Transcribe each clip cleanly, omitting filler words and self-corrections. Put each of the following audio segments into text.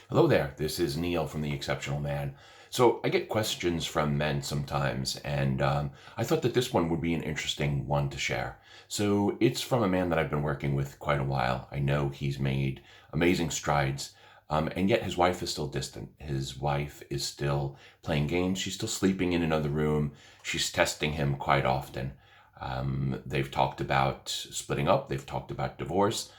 Hello there, this is Neil from The Exceptional Man. So I get questions from men sometimes, and I thought that this one would be an interesting one to share. So it's from a man that I've been working with quite a while. I know he's made amazing strides, and yet his wife is still distant. His wife is still playing games. She's still sleeping in another room. She's testing him quite often. They've talked about splitting up, they've talked about divorce.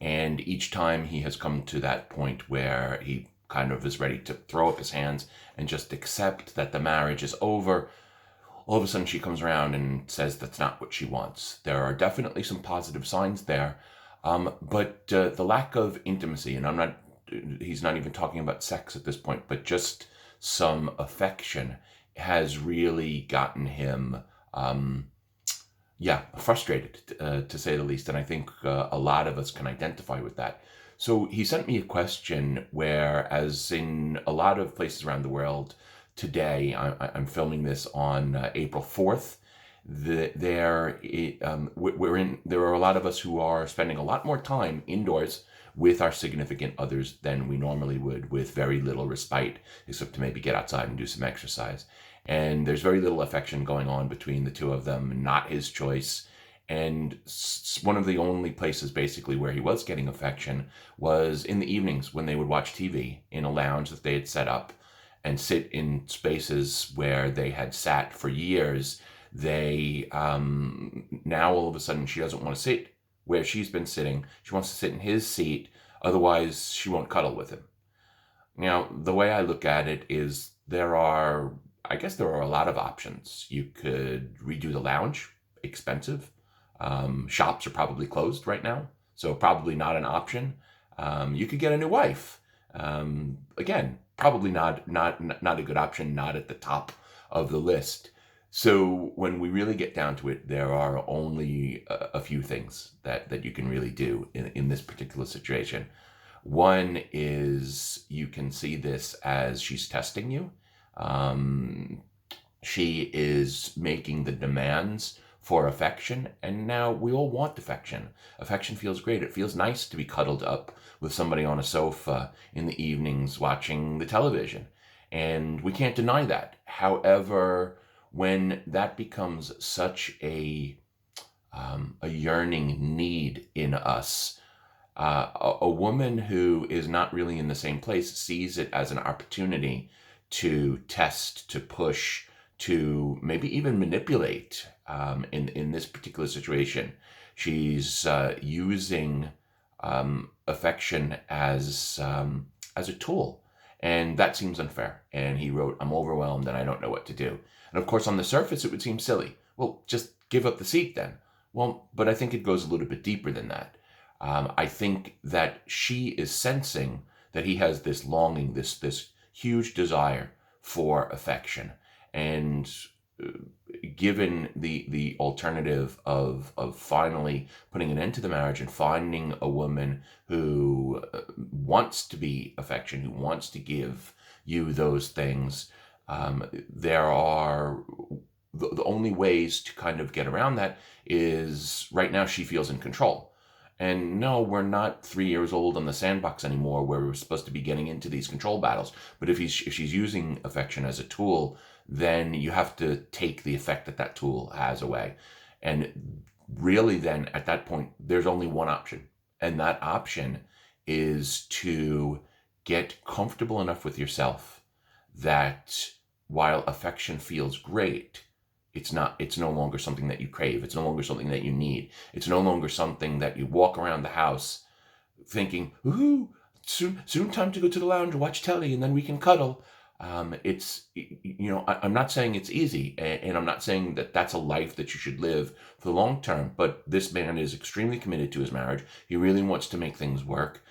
And each time he has come to that point where he kind of is ready to throw up his hands and just accept that the marriage is over, all of a sudden she comes around and says that's not what she wants. There are definitely some positive signs there, but the lack of intimacy, and he's not even talking about sex at this point, but just some affection has really gotten him frustrated, to say the least. And I think a lot of us can identify with that. So he sent me a question where, as in a lot of places around the world today, I'm filming this on April 4th. There are a lot of us who are spending a lot more time indoors with our significant others than we normally would, with very little respite, except to maybe get outside and do some exercise. And there's very little affection going on between the two of them, not his choice. And one of the only places basically where he was getting affection was in the evenings when they would watch TV in a lounge that they had set up and sit in spaces where they had sat for years. They now all of a sudden she doesn't want to sit where she's been sitting. She wants to sit in his seat. Otherwise, she won't cuddle with him. Now, the way I look at it is I guess there are a lot of options. You could redo the lounge, expensive. Shops are probably closed right now, so probably not an option. You could get a new wife. Again, probably not a good option, not at the top of the list. So when we really get down to it, there are only a few things that you can really do in this particular situation. One is you can see this as she's testing you. She is making the demands for affection, and now we all want affection. Affection feels great. It feels nice to be cuddled up with somebody on a sofa in the evenings watching the television, and we can't deny that. However, when that becomes such a yearning need in us, a woman who is not really in the same place sees it as an opportunity to test, to push, to maybe even manipulate. In this particular situation, she's using affection as a tool, and that seems unfair. And he wrote, "I'm overwhelmed and I don't know what to do." And of course, on the surface, it would seem silly. Well, just give up the seat then. Well, but I think it goes a little bit deeper than that. I think that she is sensing that he has this longing, this huge desire for affection, and uh, given the alternative of finally putting an end to the marriage and finding a woman who wants to be affection, who wants to give you those things, there are the only ways to kind of get around that is right now she feels in control. And no, we're not 3 years old on the sandbox anymore where we're supposed to be getting into these control battles. But if she's using affection as a tool, then you have to take the effect that tool has away. And really then at that point, there's only one option. And that option is to get comfortable enough with yourself that while affection feels great, it's no longer something that you crave. It's no longer something that you need. It's no longer something that you walk around the house thinking, ooh, soon time to go to the lounge, watch telly, and then we can cuddle. I'm not saying it's easy, and I'm not saying that that's a life that you should live for the long term, but this man is extremely committed to his marriage. He really wants to make things work.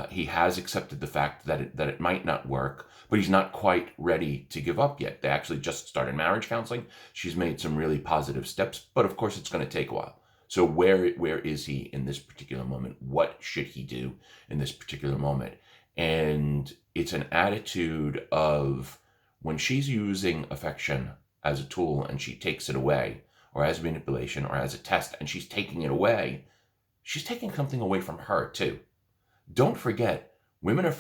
He has accepted the fact that it might not work, but he's not quite ready to give up yet. They actually just started marriage counseling. She's made some really positive steps, but of course it's going to take a while. So where is he in this particular moment? What should he do in this particular moment? And it's an attitude of when she's using affection as a tool and she takes it away, or as manipulation, or as a test, and she's taking it away, she's taking something away from her too. Don't forget, women are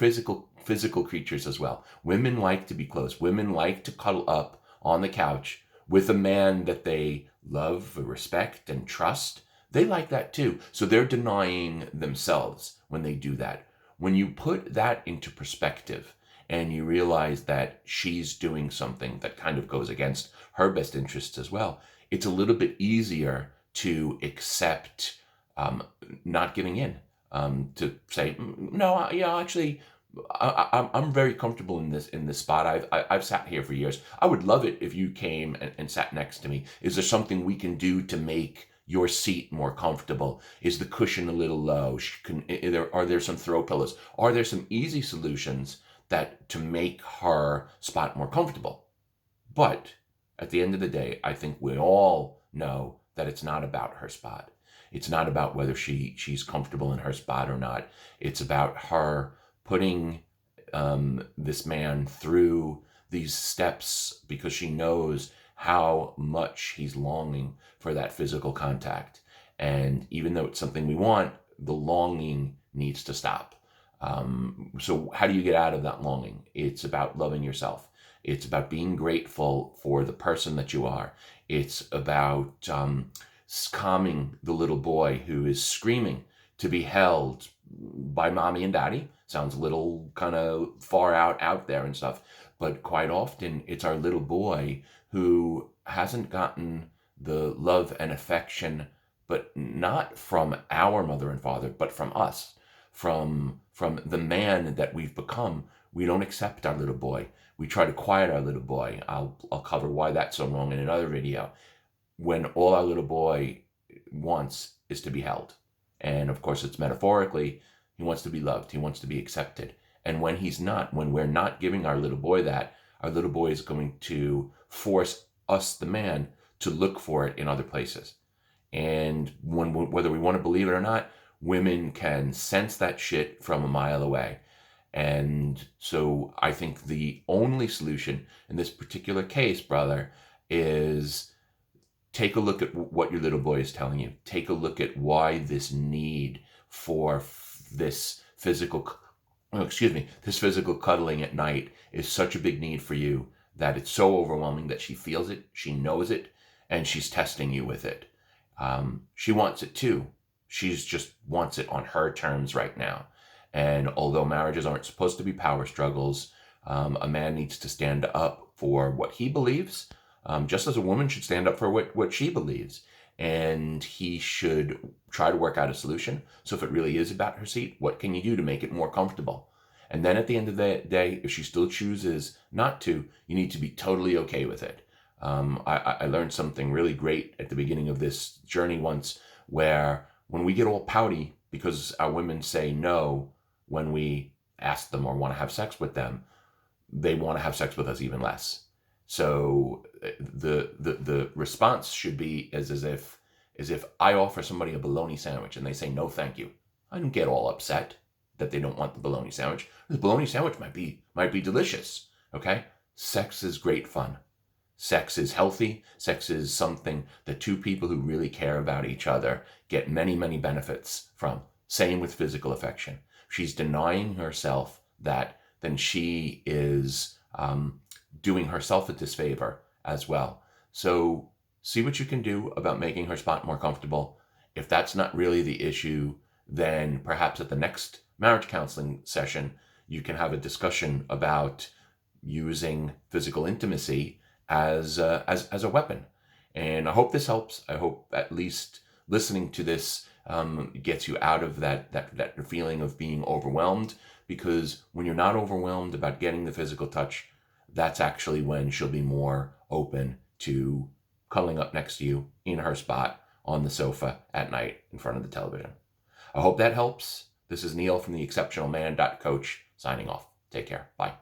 physical creatures as well. Women like to be close. Women like to cuddle up on the couch with a man that they love, respect, and trust. They like that too. So they're denying themselves when they do that. When you put that into perspective and you realize that she's doing something that kind of goes against her best interests as well, it's a little bit easier to accept not giving in, to say, no, yeah, actually, I'm very comfortable in this spot. I've sat here for years. I would love it if you came and sat next to me. Is there something we can do to make your seat more comfortable? Is the cushion a little low? Are there some throw pillows? Are there some easy solutions that to make her spot more comfortable? But at the end of the day, I think we all know that it's not about her spot. It's not about whether she's comfortable in her spot or not. It's about her putting this man through these steps because she knows how much he's longing for that physical contact. And even though it's something we want, the longing needs to stop. So how do you get out of that longing? It's about loving yourself. It's about being grateful for the person that you are. It's about calming the little boy who is screaming to be held by mommy and daddy. Sounds a little kind of far out there and stuff, but quite often it's our little boy who hasn't gotten the love and affection, but not from our mother and father, but from us, from the man that we've become. We don't accept our little boy. We try to quiet our little boy. I'll cover why that's so wrong in another video. When all our little boy wants is to be held. And of course, it's metaphorically, he wants to be loved. He wants to be accepted. And when we're not giving our little boy that, our little boy is going to force us, the man, to look for it in other places. And whether we want to believe it or not, women can sense that shit from a mile away. And so I think the only solution in this particular case, brother, is take a look at what your little boy is telling you. Take a look at why this need for this physical cuddling at night is such a big need for you, that it's so overwhelming that she feels it, she knows it, and she's testing you with it. She wants it too. She's just wants it on her terms right now. And although marriages aren't supposed to be power struggles, a man needs to stand up for what he believes, just as a woman should stand up for what she believes. And he should try to work out a solution. So if it really is about her seat, what can you do to make it more comfortable? And then at the end of the day, if she still chooses not to, you need to be totally okay with it. I learned something really great at the beginning of this journey once, where when we get all pouty because our women say no when we ask them or want to have sex with them, they want to have sex with us even less. So the response should be as if I offer somebody a bologna sandwich and they say no thank you. I don't get all upset that they don't want the bologna sandwich. The bologna sandwich might be delicious. Okay? Sex is great fun. Sex is healthy. Sex is something that two people who really care about each other get many, many benefits from. Same with physical affection. She's denying herself that, then she is doing herself a disfavor as well. So see what you can do about making her spot more comfortable. If that's not really the issue, then perhaps at the next marriage counseling session, you can have a discussion about using physical intimacy as a weapon. And I hope this helps. I hope at least listening to this gets you out of that feeling of being overwhelmed, because when you're not overwhelmed about getting the physical touch, that's actually when she'll be more open to cuddling up next to you in her spot on the sofa at night in front of the television. I hope that helps. This is Neil from the exceptionalman.coach signing off. Take care. Bye.